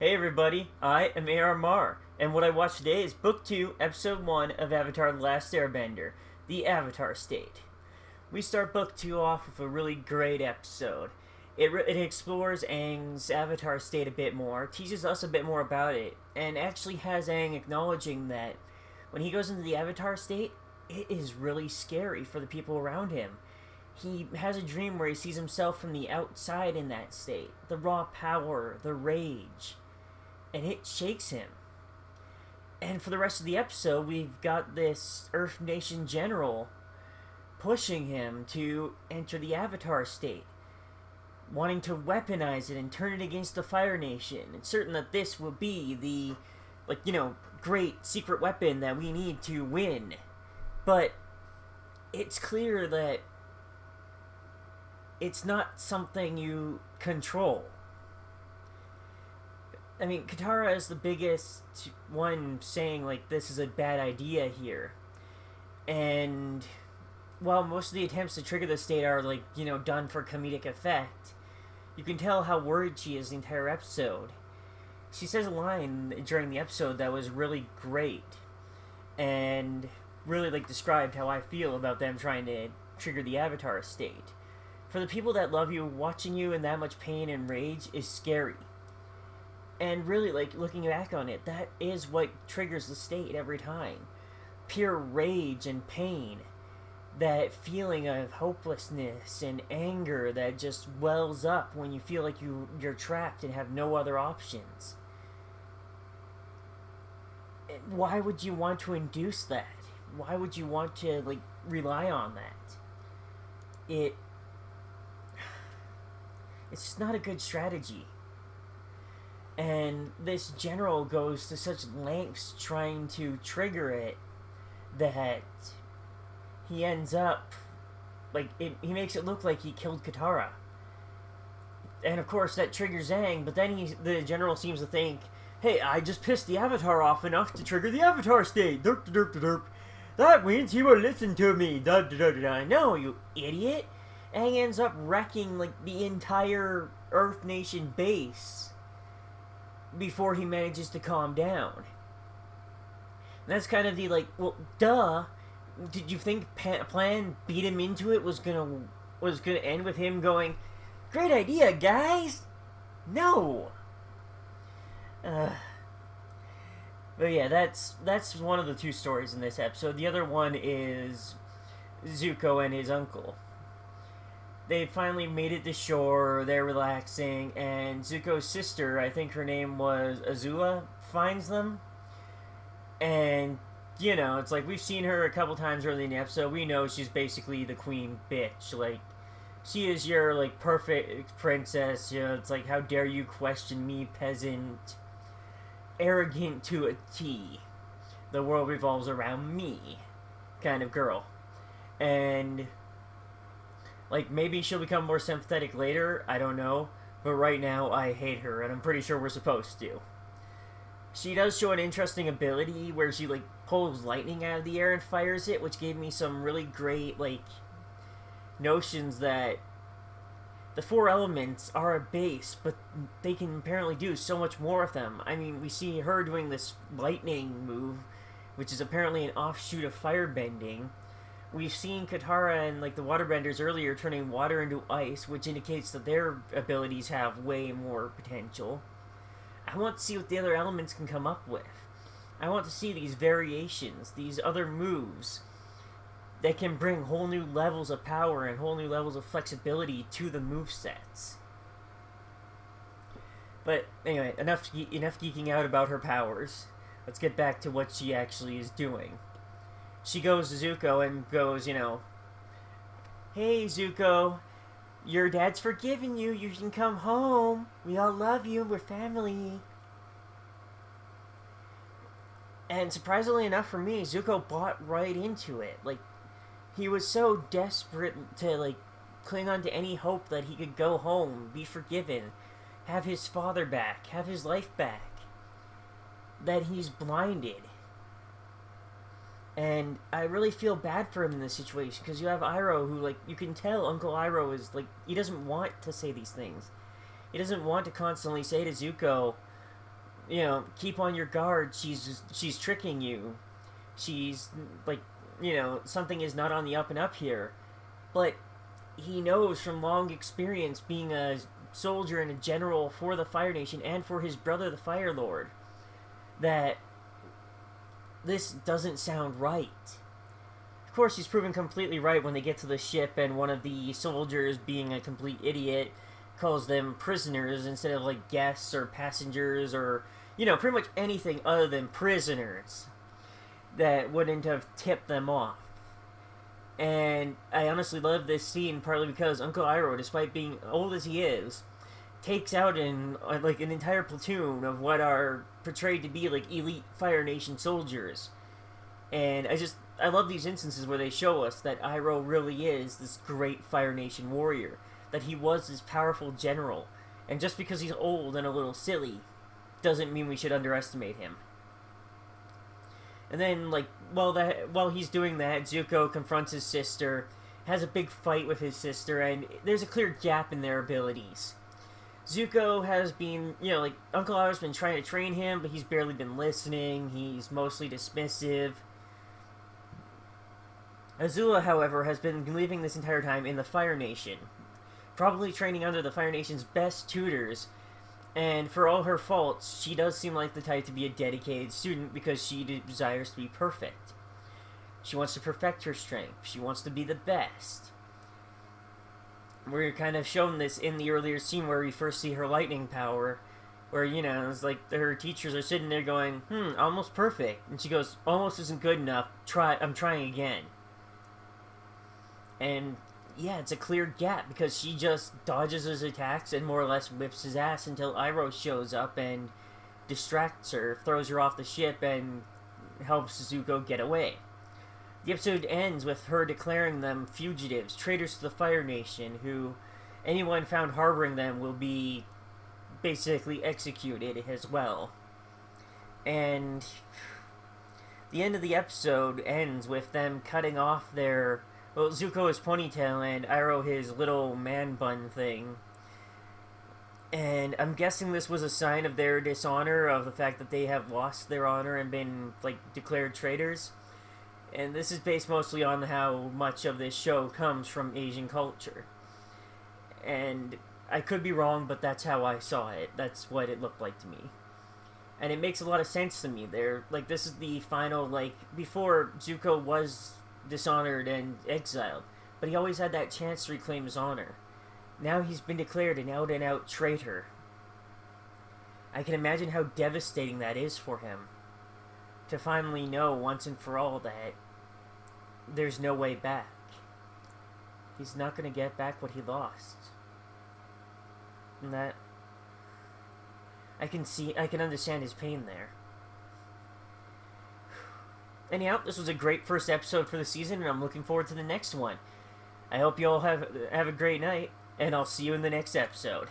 Hey everybody, I am AR Mar, and what I watched today is Book 2, Episode 1 of Avatar The Last Airbender, The Avatar State. We start Book 2 off with a really great episode. It explores Aang's Avatar state a bit more, teaches us a bit more about it, and actually has Aang acknowledging that when he goes into the Avatar state, it is really scary for the people around him. He has a dream where he sees himself from the outside in that state, the raw power, the rage, and it shakes him. And for the rest of the episode, we've got this Earth Nation general pushing him to enter the Avatar state, wanting to weaponize it and turn it against the Fire Nation, and certain that this will be the, great secret weapon that we need to win. But it's clear that it's not something you control. I mean, Katara is the biggest one saying, this is a bad idea here. And while most of the attempts to trigger the state are, done for comedic effect, you can tell how worried she is the entire episode. She says a line during the episode that was really great, and really, described how I feel about them trying to trigger the Avatar state. For the people that love you, watching you in that much pain and rage is scary. And really, looking back on it, that is what triggers the state every time. Pure rage and pain. That feeling of hopelessness and anger that just wells up when you feel like you're trapped and have no other options. Why would you want to induce that? Why would you want to, rely on that? It's just not a good strategy. And this general goes to such lengths trying to trigger it that he ends up, he makes it look like he killed Katara. And of course that triggers Aang, but then the general seems to think, hey, I just pissed the Avatar off enough to trigger the Avatar state. Derp, derp, derp, derp. That means he will listen to me. Da, da, da, da. No, you idiot. Aang ends up wrecking, the entire Earth Nation base before he manages to calm down. And that's kind of the, well, duh. Did you think Plan beat him into it was gonna end with him going, great idea, guys? No. But yeah, that's one of the two stories in this episode. The other one is Zuko and his uncle. They finally made it to shore, they're relaxing, and Zuko's sister, I think her name was Azula, finds them. And, it's we've seen her a couple times early in the episode. We know she's basically the queen bitch. She is your, perfect princess. It's how dare you question me, peasant. Arrogant to a T. The world revolves around me kind of girl. And maybe she'll become more sympathetic later, I don't know. But right now, I hate her, and I'm pretty sure we're supposed to. She does show an interesting ability where she, pulls lightning out of the air and fires it, which gave me some really great, notions that the four elements are a base, but they can apparently do so much more of them. I mean, we see her doing this lightning move, which is apparently an offshoot of firebending. We've seen Katara and, the waterbenders earlier turning water into ice, which indicates that their abilities have way more potential. I want to see what the other elements can come up with. I want to see these variations, these other moves that can bring whole new levels of power and whole new levels of flexibility to the movesets. But anyway, enough geeking out about her powers. Let's get back to what she actually is doing. She goes to Zuko and goes, hey, Zuko, your dad's forgiven you. You can come home. We all love you. We're family. And surprisingly enough for me, Zuko bought right into it. He was so desperate to, cling on to any hope that he could go home, be forgiven, have his father back, have his life back, that he's blinded. And I really feel bad for him in this situation, because you have Iroh who, you can tell Uncle Iroh is, he doesn't want to say these things. He doesn't want to constantly say to Zuko, keep on your guard. She's tricking you. She's like, something is not on the up and up here. But he knows from long experience being a soldier and a general for the Fire Nation and for his brother, the Fire Lord, that this doesn't sound right. Of course, he's proven completely right when they get to the ship and one of the soldiers, being a complete idiot, calls them prisoners instead of like guests or passengers or, pretty much anything other than prisoners that wouldn't have tipped them off. And I honestly love this scene partly because Uncle Iroh, despite being old as he is, takes out an entire platoon of what are portrayed to be like elite Fire Nation soldiers. And I love these instances where they show us that Iroh really is this great Fire Nation warrior, that he was this powerful general, and just because he's old and a little silly doesn't mean we should underestimate him. And then, while he's doing that, Zuko confronts his sister, has a big fight with his sister, and there's a clear gap in their abilities. Zuko has been, Uncle Iroh's been trying to train him, but he's barely been listening. He's mostly dismissive. Azula, however, has been living this entire time in the Fire Nation, probably training under the Fire Nation's best tutors. And for all her faults, she does seem like the type to be a dedicated student because she desires to be perfect. She wants to perfect her strength. She wants to be the best. We're kind of shown this in the earlier scene where we first see her lightning power, where, it's like her teachers are sitting there going, almost perfect. And she goes, almost isn't good enough. I'm trying again. And yeah, it's a clear gap because she just dodges his attacks and more or less whips his ass until Iroh shows up and distracts her, throws her off the ship, and helps Zuko get away. The episode ends with her declaring them fugitives, traitors to the Fire Nation, who anyone found harboring them will be basically executed as well. And the end of the episode ends with them cutting off their... Well, Zuko his ponytail and Iroh his little man bun thing. And I'm guessing this was a sign of their dishonor, of the fact that they have lost their honor and been, declared traitors. And this is based mostly on how much of this show comes from Asian culture. And I could be wrong, but that's how I saw it. That's what it looked like to me. And it makes a lot of sense to me. This is the final, before Zuko was dishonored and exiled, but he always had that chance to reclaim his honor. Now he's been declared an out-and-out traitor. I can imagine how devastating that is for him, to finally know once and for all that there's no way back. He's not going to get back what he lost. And that... I can understand his pain there. Anyhow, this was a great first episode for the season, and I'm looking forward to the next one. I hope you all have a great night, and I'll see you in the next episode.